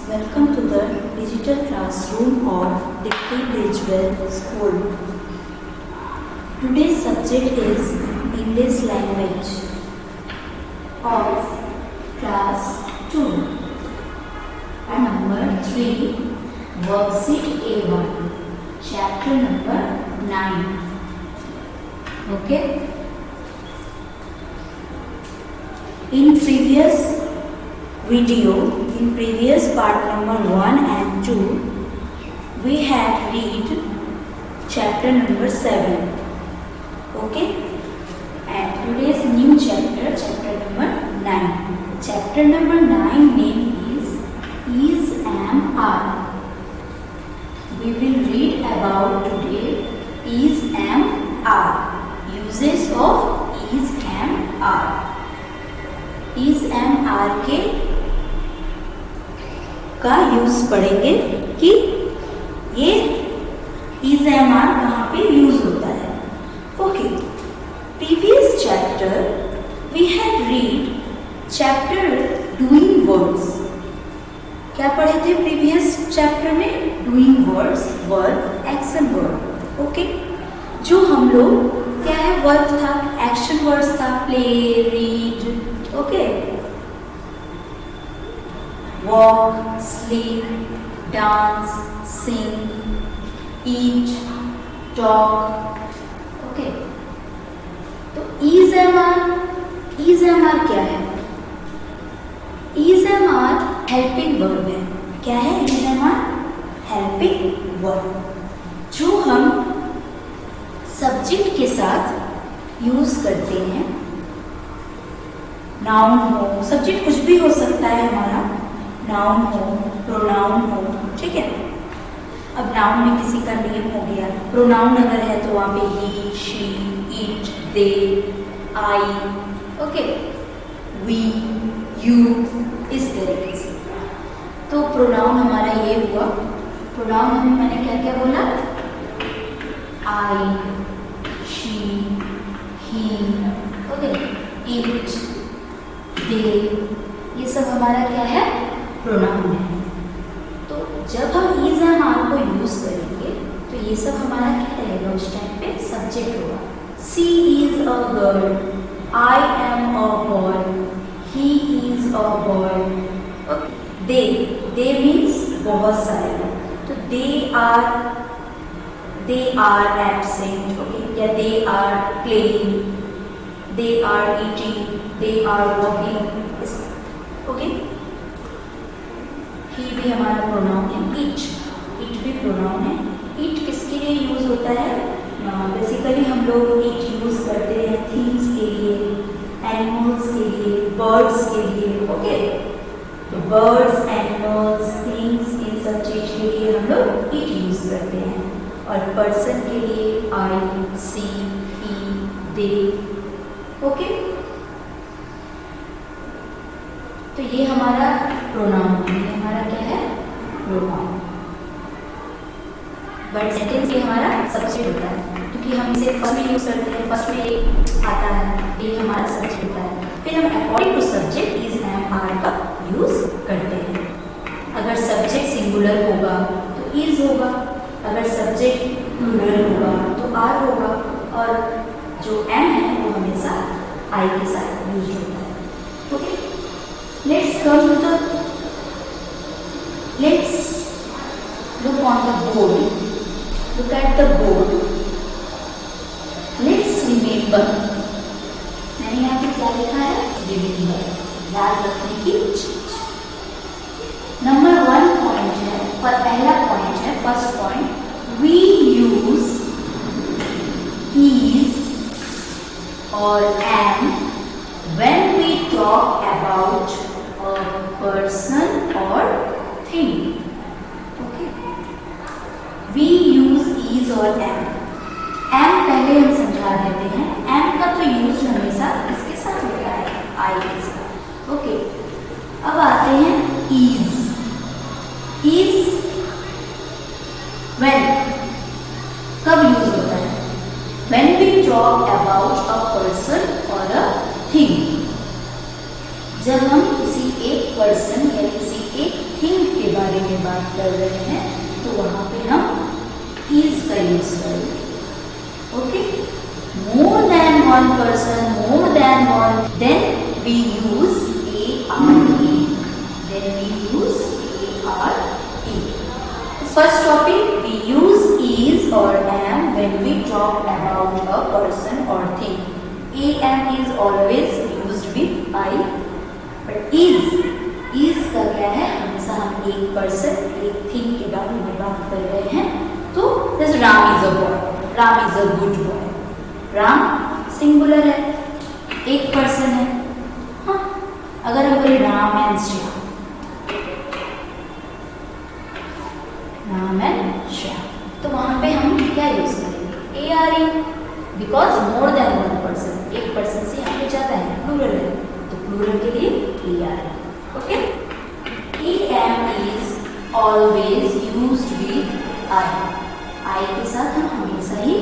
Welcome to the digital classroom of Dickie Bridgewell School. Today's subject is English language of class 2 and number 3, worksheet A1, chapter number 9. Okay? In previous part number 1 and 2, we had read chapter number 7. Okay? And today's new chapter, chapter number 9. Chapter number 9 name is, am, are. We will read about today is, am, are. Uses of is, am, are. is, am, are के का use पढ़ेंगे कि ये is, am, are कहाँ पे use होता है. Okay, previous chapter we had read chapter doing words. क्या पढ़े थे प्रीवियस चैप्टर में? Doing words, verb, action word. Okay, जो हम लोग क्या है, वर्ब था, एक्शन वर्ड्स था, play, read. Okay, walk, sleep, dance, sing, eat, talk. Okay. तो is, am, are क्या है? is, am, are helping verb है. क्या है is, am, are? helping verb, जो हम सब्जेक्ट के साथ यूज करते हैं. नाउन हो, सब्जेक्ट कुछ भी हो सकता है हमारा, नाउन हो, प्रोनाउन हो. ठीक है, अब नाउन में किसी का नेम हो गया, प्रोनाउन अगर है तो वहाँ पे he, she, it, they, I. Okay, we, you, इस तरीके से. तो प्रोनाउन हमारा ये हुआ. प्रोनाउन हम मैंने क्या क्या बोला? आई, शी, ही, ओके, इट, दे, ये सब हमारा क्या है? प्रोनाउन है. तो जब हम is, am, are को यूज करेंगे तो ये सब हमारा क्या रहेगा? उस टाइम पे सब्जेक्ट होगा. She is a girl, I am a boy, he is a boy. Okay. They means बहुत सारे. तो they are absent. Okay, या they are playing, they are eating, they are walking. Okay, he भी हमारा pronoun है. It भी pronoun है. It किसके लिए यूज होता है? बेसिकली हम लोग इट यूज करते हैं थिंग्स के लिए, एनिमल्स के लिए, बर्ड्स के लिए. ओके, तो बर्ड्स, एनिमल्स, थिंग्स, इन सब चीज के लिए हम लोग इट यूज करते हैं. और पर्सन के लिए आई, सी, ही, दे. ओके, तो ये हमारा प्रोनाउन है. ये हमारा क्या है? प्रोनाउन. बट सेकेंड ये हमारा सब्जेक्ट होता है, क्योंकि हम इसे फर्स्ट में यूज करते हैं. फर्स्ट में ये आता है, ये हमारा सब्जेक्ट होता है. फिर हम according to subject is, am, are का यूज करते हैं. अगर सब्जेक्ट सिंगुलर होगा तो इज होगा, अगर सब्जेक्ट प्लूरल होगा तो आर होगा, और जो एम है वो हमेशा आई के साथ यूज होता है. Okay, let's look on the board. Look at the board. Let's remember. मैंने यहाँ पे क्या लिखा है? Remember, याद रखने की चीज. नंबर 1 पॉइंट है, पर पहला पॉइंट है, first point. We use is or am when we talk about a person or thing. Okay, we use is or am. am पहले हम समझा देते हैं. am का तो यूज हमेशा इसके साथ होता है, I के साथ. ओके, अब आते हैं is. is when, कब यूज होता है? when we talk about a person or a thing. जब हम किसी एक पर्सन या किसी एक थिंग के बारे में बात कर रहे हैं तो वहां पे हम is का यूज करेंगे। Okay, more than one person, more than one, then we use are. Then we use are. First topic, we use is or am when we talk about a person or thing. Am is always used with I, but is का क्या है, हमेशा हम एक person एक thing के बारे में बात कर रहे हैं। तो जैसे Ram is a boy, Ram is a good boy. Ram singular है, एक पर्सन है। हाँ, अगर हम बोले राम एंड श्याम, राम एंड श्याम, तो वहां पे हम क्या यूज करेंगे, ARE, because more than one person, एक पर्सन से यहाँ पे ज्यादा है, प्लूरल है, तो प्लूरल के लिए ARE। Okay, am is always used with I के साथ हम हमेशा ही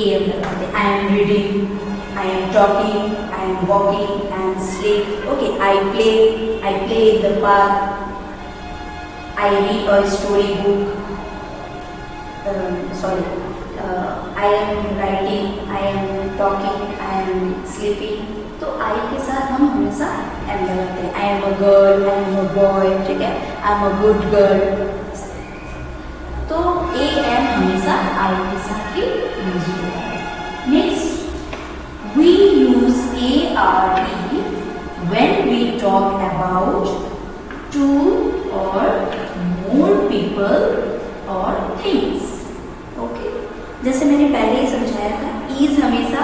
am लगाते हैं। I am reading, I am talking, I am walking, I am sleep. Okay, I play in the park, I read a story book. I am writing, I am talking, I am sleeping. तो I के साथ हम हमेशा am लगाते हैं। I am a girl, I am a boy, ठीक है, I am a good girl। तो am हमेशा I के साथ ही यूज होता है। Next, we use ARE when we talk about two or more people or things। Okay, जैसे मैंने पहले ही समझाया था, is हमेशा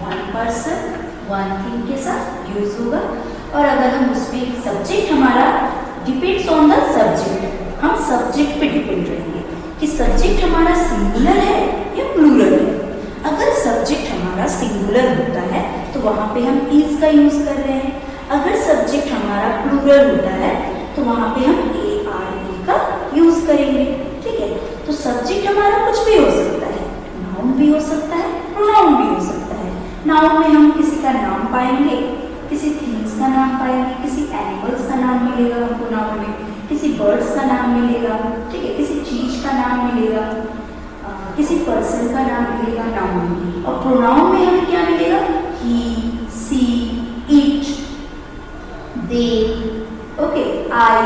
one person वन थिंग के साथ यूज होगा, और अगर हम उसमें सब्जेक्ट हमारा डिपेंड्स ऑन द सब्जेक्ट, हम सब्जेक्ट पे डिपेंड रहेंगे कि सब्जेक्ट हमारा सिंगुलर है या प्लूरल है। अगर सब्जेक्ट हमारा सिंगुलर होता है तो वहां पे हम is का यूज कर रहे हैं, अगर सब्जेक्ट हमारा प्लूरल होता है तो वहां पे हम ARE का यूज करेंगे। ठीक है, तो सब्जेक्ट हमारा कुछ भी हो सकता है, नाउन भी हो सकता है, प्रोनाउन भी हो सकता है। नाउन में हम किसी का नाम पाएंगे, किसी थिंग्स का नाम पाएंगे, किसी एनिमल्स का नाम मिलेगा हमको नाउन में, किसी बर्ड्स का नाम मिलेगा, ठीक है, किसी चीज का नाम मिलेगा, किसी पर्सन का नाम मिलेगा नाउन में। और प्रोनाउन में हमें क्या मिलेगा, ही, सी, इट, दे, ओके, आई।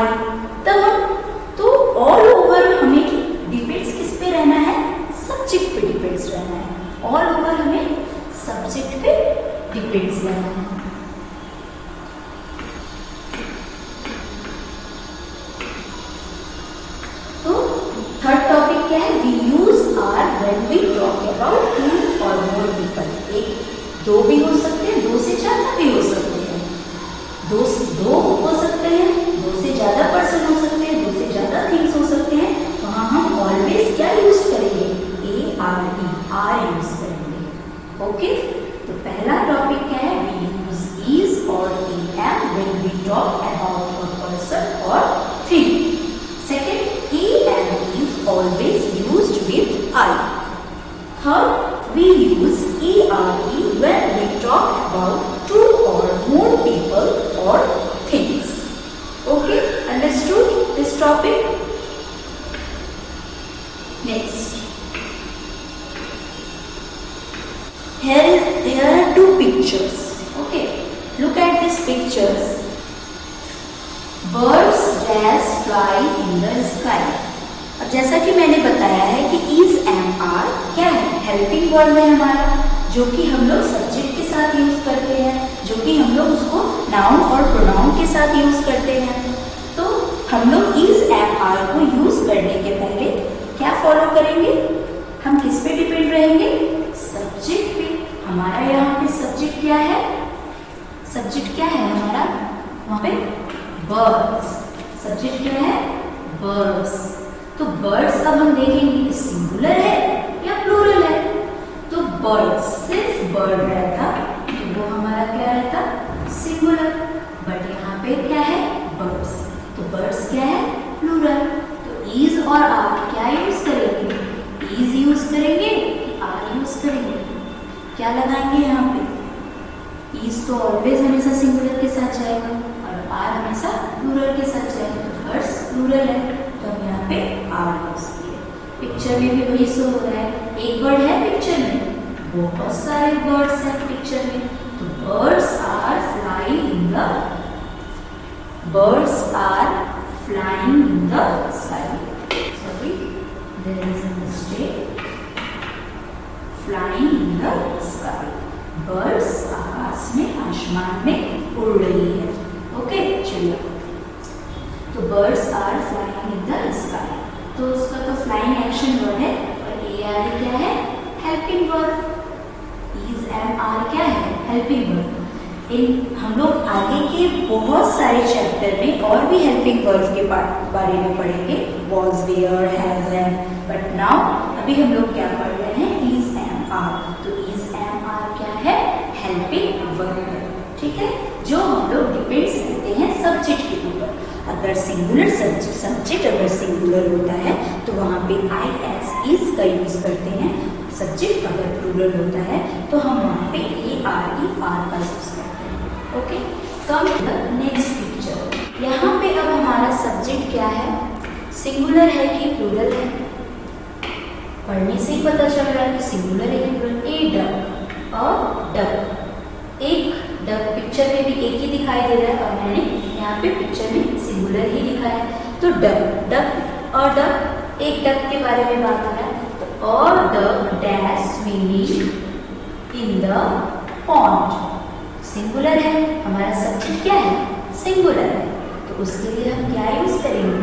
तो ऑल ओवर हमें डिपेंड्स किस पे रहना है, सब्जेक्ट पे डिपेंड्स रहना है। ऑल ओवर हमें सब्जेक्ट पे डिपेंड्स रहना है। तो थर्ड टॉपिक क्या है, we use are when we talk about two और मोर पीपल। एक, दो भी हो सकते हैं, दो से ज्यादा भी हो सकते हैं, दो हो सकते हैं, दो से ज्यादा पर्सन हो सकते हैं, दो से ज्यादा थिंग्स हो सकते हैं। वहां हम ऑलवेज क्या यूज करेंगे, ARE, आर यूज करेंगे। ओके, तो पहला टॉपिक क्या है, वी यूज is और am when we talk about a person or thing। Second, am is always used with I। Third, we use ARE when we talk about two or more people or things। Okay, understood this topic? Next, here are two pictures। Okay, look at these pictures। Birds dash fly in the sky। अब जैसा कि मैंने बताया है कि is, am, are क्या है, helping word है हमारा, जो कि हम लोग सब्जेक्ट के साथ यूज करते हैं, जो कि हम लोग उसको नाउन और प्रोनाउन के साथ यूज करते हैं। तो हम लोग is, am, are को यूज करने के पहले क्या फॉलो करेंगे, हम किस पे डिपेंड रहेंगे, सब्जेक्ट पे। हमारा यहाँ पे सब्जेक्ट क्या है, सब्जेक्ट क्या है हमारा, वहां पे बर्ड्स। सब्जेक्ट क्या है, बर्ड्स। तो बर्ड्स अब हम देखेंगे सिंगुलर है या प्लूरल है। तो बर्ड, सिर्फ बर्ड रहता तो वो हमारा क्या रहता, सिंगुलर। बट यहाँ पे क्या है, बर्ड्स। तो बर्ड्स क्या है, प्लूरल। तो इज और आर क्या यूज करेंगे, इज यूज करेंगे कि आर यूज करेंगे, क्या लगाएंगे यहाँ पे, इज तो ऑलवेज हमेशा सिंगुलर के साथ जाएगा और आर हमेशा प्लूरल के साथ जाएगा। तो बर्ड्स प्लूरल है तो हम यहाँ पे आर यूज किए। पिक्चर में भी वही शो हो रहा है, एक बर्ड है पिक्चर में, बहुत सारे बर्ड्स हैं पिक्चर में, तो birds are flying in the sky. Sorry, there is a mistake, flying in the sky. Birds आकाश में, आसमान में उड़ रही है। ओके, चलिए, तो birds are flying in the sky, तो उसका तो फ्लाइंग एक्शन वर्ड है, और ए आर क्या है, helping word. Is am are क्या है, हेल्पिंग वर्ड। इन हम लोग आगे के बहुत सारे चैप्टर में और भी हेल्पिंग वर्ब के बारे में पढ़ेंगे, was, were, has, am, but now अभी हम लोग क्या पढ़ रहे हैं, इज एम आर। तो इज एम आर क्या है, हेल्पिंग वर्ब है, ठीक है, जो हम लोग डिपेंड्स करते हैं सब्जेक्ट के ऊपर। अगर सिंगुलर सब्जेक्ट अगर सिंगुलर होता है तो वहाँ पे आई एस इज का यूज करते हैं। सब्जेक्ट अगर प्लूरल होता है तो हम वहाँ पे ए आर ई आर का यूज करते हैं। Okay, come to the next picture. यहाँ पे अब हमारा सब्जेक्ट क्या है, सिंगुलर है कि प्लूरल है, पढ़ने से ही पता चल रहा है कि सिंगुलर है कि प्लूरल। ए डक और डक, एक डक पिक्चर में भी एक ही दिखाई दे रहा है और मैंने यहाँ पे पिक्चर में सिंगुलर ही दिखाया है। तो डक, डक और डक, एक डक के बारे में बात हो रहा है, तो और duck dash swimming in the pond, singular है, हमारा सब्जेक्ट क्या है, सिंगुलर है, तो उसके लिए हम क्या यूज करेंगे,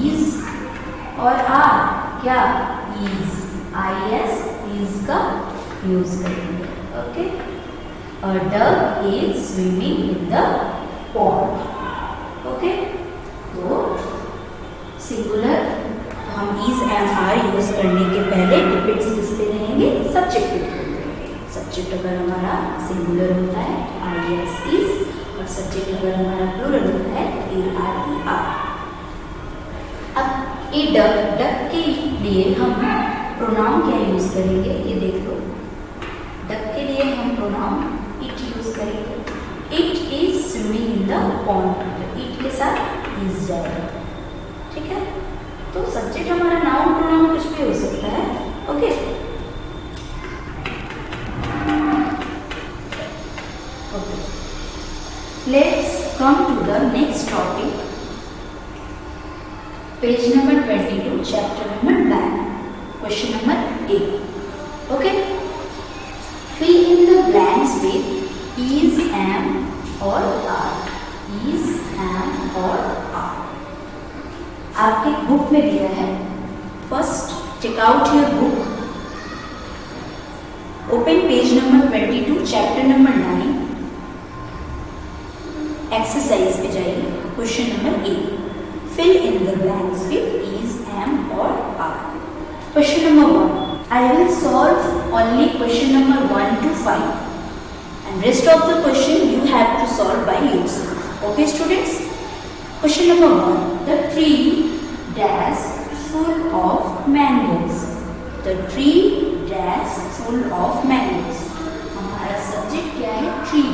इज और आर, क्या, इज, आई एस, इज का यूज करेंगे। ओके, और duck is swimming in the pond. Okay, तो सिंगुलर, तो हम इज एंड आर यूज करने के पहले डिपेंड्स किस पे रहेंगे, सब्जेक्ट पे रहेंगे। सब्जेक्ट अगर हमारा सिंगुलर होता है आई एस इज, और सब्जेक्ट अगर हमारा प्लूरल होता है ए आर ई आर। अब ए डक, डक के लिए हम प्रोनाउन क्या यूज करेंगे, ये देख लो। डक के लिए हम प्रोनाउन इट यूज करेंगे। It is swimming in the pond, it के साथ इज जाएगा, ठीक है। तो सब्जेक्ट हमारा नाउन प्रोनाउन कुछ भी हो सकता है। Okay, okay, let's come to the next topic, page number 22, chapter number 9, question number 8। Okay, fill in the blanks with is, am or are, is, am or are। आपके book में दिया है, first take out your book, open page number 22, chapter number 9, exercise पे जाइए, question number 8, fill in the blanks with is, am or are। Question number 1, I will solve only question number 1 to 5 and rest of the question you have to solve by yourself. Okay students? Question number 1, the tree dash full of mangoes. The tree dash full of mangoes. हमारा subject क्या है, tree,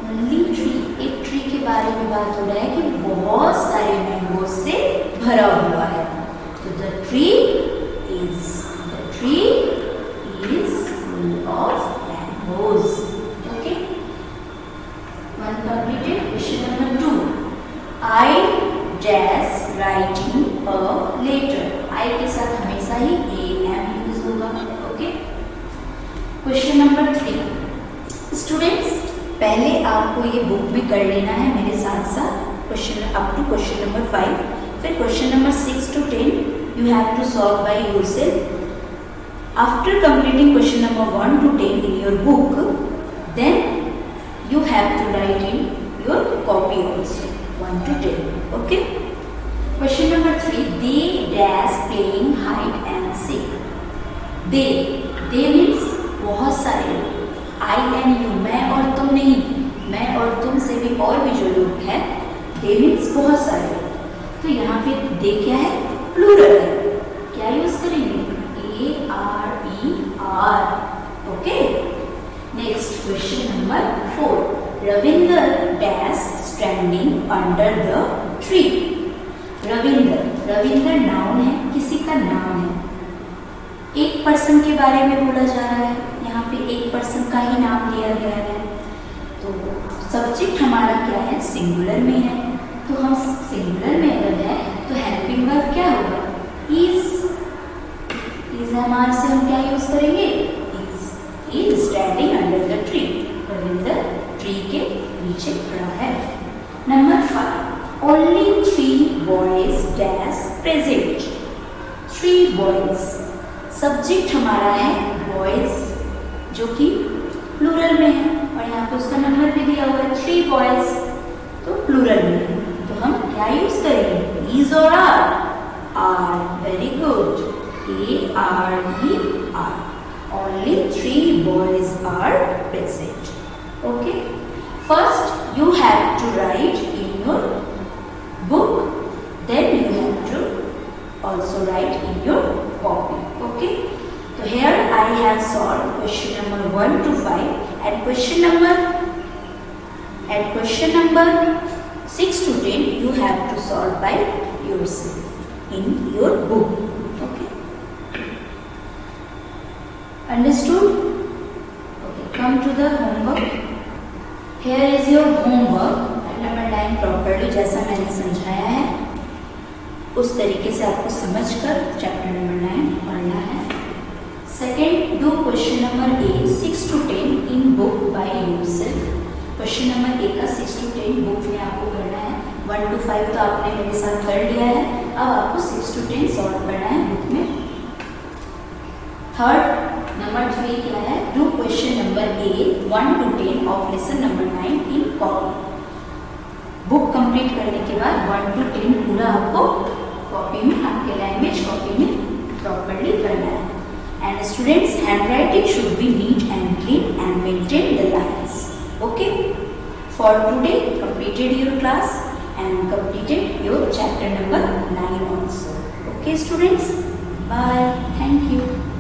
only tree, एक tree के बारे में बात हो रहा है कि बहुत सारे मैंगो से भरा हुआ है। तो the tree is full of mangoes। Okay, one completed। Question number 2, I dash writing a letter। I के साथ हमेशा ही am यूज होगा। ओके, क्वेश्चन नंबर 3, स्टूडेंट्स पहले आपको ये बुक में कर लेना है मेरे साथ साथ, question up to question number 5, फिर question number 6 to 10 you have to solve by yourself। After completing question number 1 to 10 in your book, then you have to write in your copy also 1 to 10। Okay, question number 3, they dash playing hide and seek। they means बहुत सारे लोग, I and you, मैं और तुम नहीं, मैं और तुम से भी और भी जो लोग हैं, they means बहुत सारे लोग। तो यहाँ पे they क्या है, प्लूरल है, क्या यूज करेंगे, ARER। Okay, next question number 4, Ravinder dash standing under the tree. Ravindra, Ravindra noun है, किसी का नाम है। एक पर्सन के बारे में बोला जा रहा है, यहाँ पे एक पर्सन का ही नाम लिया गया है। तो सब्जेक्ट हमारा क्या है, सिंगुलर में है। तो हम सिंगुलर में अगर है तो हेल्पिंग वर्ब क्या होगा, इज। इज हमारे से हम क्या यूज करेंगे, is standing under the tree. Ravindra tree के नीचे खड़ा है। Number 5, only 3 boys dash present. 3 boys, subject हमारा है बॉयज जो कि प्लूरल में है और यहाँ पे उसका नंबर भी दिया हुआ है 3 बॉयज, तो प्लूरल में है। तो हम क्या यूज करेंगे, इज और are. Very good, ARE। Only 3 boys are present. Okay. First, you have to write in your book. Then you have to also write in your copy. Okay. So here I have solved question number 1 to 5 and question number 6 to 10 you have to solve by yourself in your book. Okay. Understood? Okay, come to the homework. Here is your homework. Number 9 properly जैसा मैंने समझाया है उस तरीके से आपको समझकर chapter number 9 पढ़ना है। Second, do question number A 6 to 10 in book by yourself. Question number A का 6 to 10 बुक में आपको करना है। 1 to 5 तो आपने मेरे साथ कर लिया है, अब आपको 6 to 10 सॉल्व करना है बुक में। थर्ड, नंबर 3 क्या है, do question number A 1 to 10 of lesson number 9 in copy. Book complete करने के बाद 1 to 10 पूरा आपको कॉपी में, आपके लैंग्वेज कॉपी में प्रॉपर्ली करना है। And students, handwriting should be neat and clean and maintain the lines. Okay, for today completed your class and completed your chapter number 9 also. Okay students, bye, thank you.